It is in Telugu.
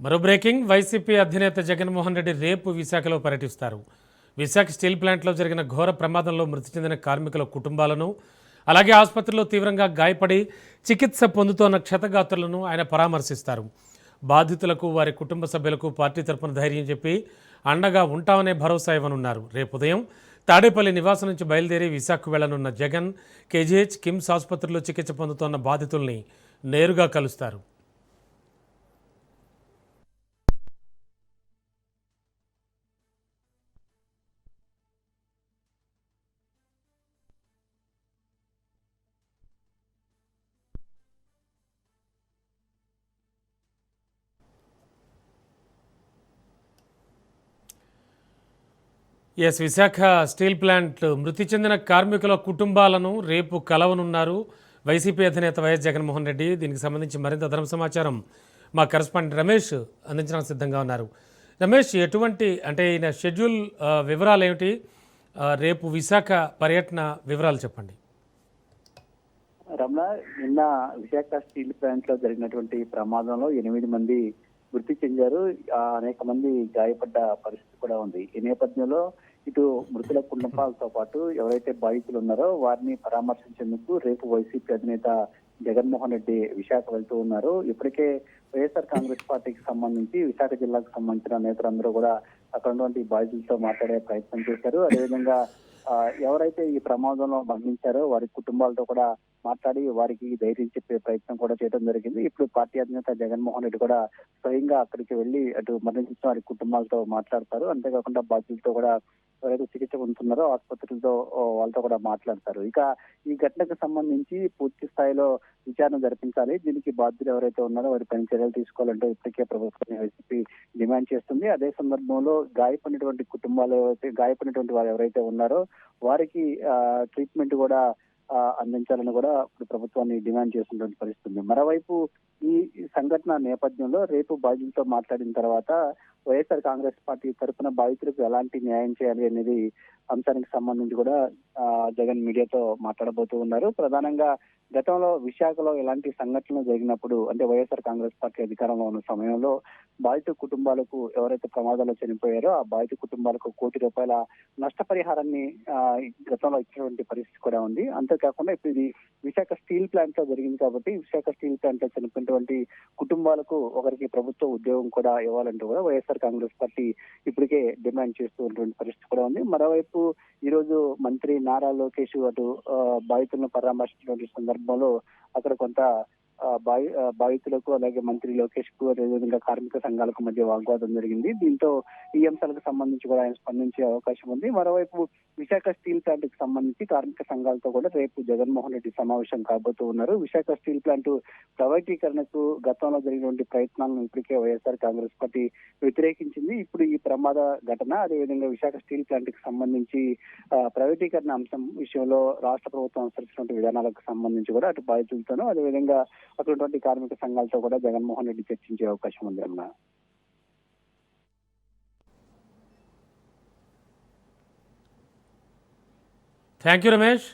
మరో బ్రేకింగ్. వైసీపీ అధినేత జగన్మోహన్ రెడ్డి రేపు విశాఖలో పర్యటిస్తారు. విశాఖ స్టీల్ ప్లాంట్లో జరిగిన ఘోర ప్రమాదంలో మృతి చెందిన కార్మికుల కుటుంబాలను, అలాగే ఆసుపత్రిలో తీవ్రంగా గాయపడి చికిత్స పొందుతోన్న క్షతగాత్రులను ఆయన పరామర్శిస్తారు. బాధితులకు, వారి కుటుంబ సభ్యులకు పార్టీ తరపున ధైర్యం చెప్పి అండగా ఉంటామనే భరోసా ఇవ్వనున్నారు. రేపు ఉదయం తాడేపల్లి నివాసం నుంచి బయలుదేరి విశాఖకు వెళ్లనున్న జగన్ కేజీహెచ్, కిమ్స్ ఆసుపత్రిలో చికిత్స పొందుతోన్న బాధితుల్ని నేరుగా కలుస్తారు. విశాఖ స్టీల్ ప్లాంట్ మృతి చెందిన కార్మికుల కుటుంబాలను రేపు కలవనున్నారు వైసీపీ అధినేత వైఎస్ జగన్మోహన్ రెడ్డి. దీనికి సంబంధించి మరింత అదనపు సమాచారం మా కరెస్పాండెంట్ రమేష్ అందించడానికి సిద్ధంగా ఉన్నారు. రమేష్, ఎటువంటి ఈయన షెడ్యూల్ వివరాలు ఏమిటి? రేపు విశాఖ పర్యటన వివరాలు చెప్పండి. రమణ, నిన్న విశాఖ స్టీల్ ప్లాంట్ లో జరిగినటువంటి ప్రమాదంలో 8 మంది మృతి చెందారు. అనేక మంది గాయపడ్డ పరిస్థితి కూడా ఉంది. ఈ నేపథ్యంలో ఇటు మృతుల కుటుంబాలతో పాటు ఎవరైతే బాధితులు ఉన్నారో వారిని పరామర్శించేందుకు రేపు వైసీపీ అధినేత జగన్మోహన్ రెడ్డి విశాఖ వెళ్తూ ఉన్నారు. ఇప్పటికే వైఎస్ఆర్ కాంగ్రెస్ పార్టీకి సంబంధించి విశాఖ జిల్లాకు సంబంధించిన నేతలందరూ కూడా అక్కడ ఉన్నటువంటి బాధితులతో మాట్లాడే ప్రయత్నం చేశారు. అదేవిధంగా ఎవరైతే ఈ ప్రమాదంలో మరణించారో వారి కుటుంబాలతో కూడా మాట్లాడి వారికి ధైర్యం చెప్పే ప్రయత్నం కూడా చేయడం జరిగింది. ఇప్పుడు పార్టీ అధినేత జగన్మోహన్ రెడ్డి కూడా స్వయంగా అక్కడికి వెళ్లి అటు మరణించిన వారి కుటుంబాలతో మాట్లాడతారు. అంతేకాకుండా బాధ్యులతో కూడా ఎవరైతే చికిత్స పొందుతున్నారో ఆసుపత్రులతో వాళ్ళతో కూడా మాట్లాడతారు. ఇక ఈ ఘటనకు సంబంధించి పూర్తి స్థాయిలో విచారణ జరిపించాలి, దీనికి బాధ్యులు ఎవరైతే ఉన్నారో వారి పైన చర్యలు తీసుకోవాలంటూ ఇప్పటికే ప్రభుత్వం వైసీపీ డిమాండ్ చేస్తుంది. అదే సందర్భంలో గాయపడినటువంటి వారు ఎవరైతే ఉన్నారో వారికి ట్రీట్మెంట్ కూడా అందించాలని కూడా ఇప్పుడు ప్రభుత్వాన్ని డిమాండ్ చేస్తున్నటువంటి పరిస్థితి. మరోవైపు ఈ సంఘటన నేపథ్యంలో రేపు బాధితులతో మాట్లాడిన తర్వాత వైఎస్ఆర్ కాంగ్రెస్ పార్టీ తరఫున బాధితులకు ఎలాంటి న్యాయం చేయాలి అనేది అంశానికి సంబంధించి కూడా జగన్ మీడియాతో మాట్లాడబోతూ ఉన్నారు. ప్రధానంగా గతంలో విశాఖలో ఎలాంటి సంఘటనలు జరిగినప్పుడు, అంటే వైఎస్ఆర్ కాంగ్రెస్ పార్టీ అధికారంలో ఉన్న సమయంలో బాధిత కుటుంబాలకు ఎవరైతే ప్రమాదాల్లో చనిపోయారో ఆ బాధిత కుటుంబాలకు ₹1 కోటి నష్టపరిహారాన్ని గతంలో ఇచ్చినటువంటి పరిస్థితి కూడా ఉంది. అంతేకాకుండా ఇప్పుడు ఇది విశాఖ స్టీల్ ప్లాంట్ లో జరిగింది కాబట్టి విశాఖ స్టీల్ ప్లాంట్ లో చనిపోయినటువంటి కుటుంబాలకు ఒకరికి ప్రభుత్వ ఉద్యోగం కూడా ఇవ్వాలంటూ కూడా వైఎస్ఆర్ కాంగ్రెస్ పార్టీ ఇప్పటికే డిమాండ్ చేస్తూ ఉన్నటువంటి పరిస్థితి కూడా ఉంది. మరోవైపు ఈ రోజు మంత్రి నారా లోకేష్ అటు బాధితులను పరామర్శించినటువంటి సందర్భంలో అక్కడ కొంత బాధితులకు అలాగే మంత్రి లోకేష్ కు అదేవిధంగా కార్మిక సంఘాలకు మధ్య వాగ్వాదం జరిగింది. దీంతో ఈ అంశాలకు సంబంధించి కూడా ఆయన స్పందించే అవకాశం ఉంది. మరోవైపు విశాఖ స్టీల్ ప్లాంట్ కి సంబంధించి కార్మిక సంఘాలతో కూడా రేపు జగన్మోహన్ రెడ్డి సమావేశం కాబోతూ ఉన్నారు. విశాఖ స్టీల్ ప్లాంట్ ప్రైవేటీకరణకు గతంలో జరిగినటువంటి ప్రయత్నాలను ఇప్పటికే వైఎస్ఆర్ కాంగ్రెస్ పార్టీ వ్యతిరేకించింది. ఇప్పుడు ఈ ప్రమాద ఘటన అదేవిధంగా విశాఖ స్టీల్ ప్లాంట్ కి సంబంధించి ప్రైవేటీకరణ అంశం విషయంలో రాష్ట్ర ప్రభుత్వం అనుసరిస్తున్న విధానాలకు సంబంధించి కూడా అటు బాధితులతోనూ అదేవిధంగా అటువంటి కార్మిక సంఘాలతో కూడా జగన్మోహన్ రెడ్డి చర్చించే అవకాశం ఉంది అన్న. Thank you Ramesh.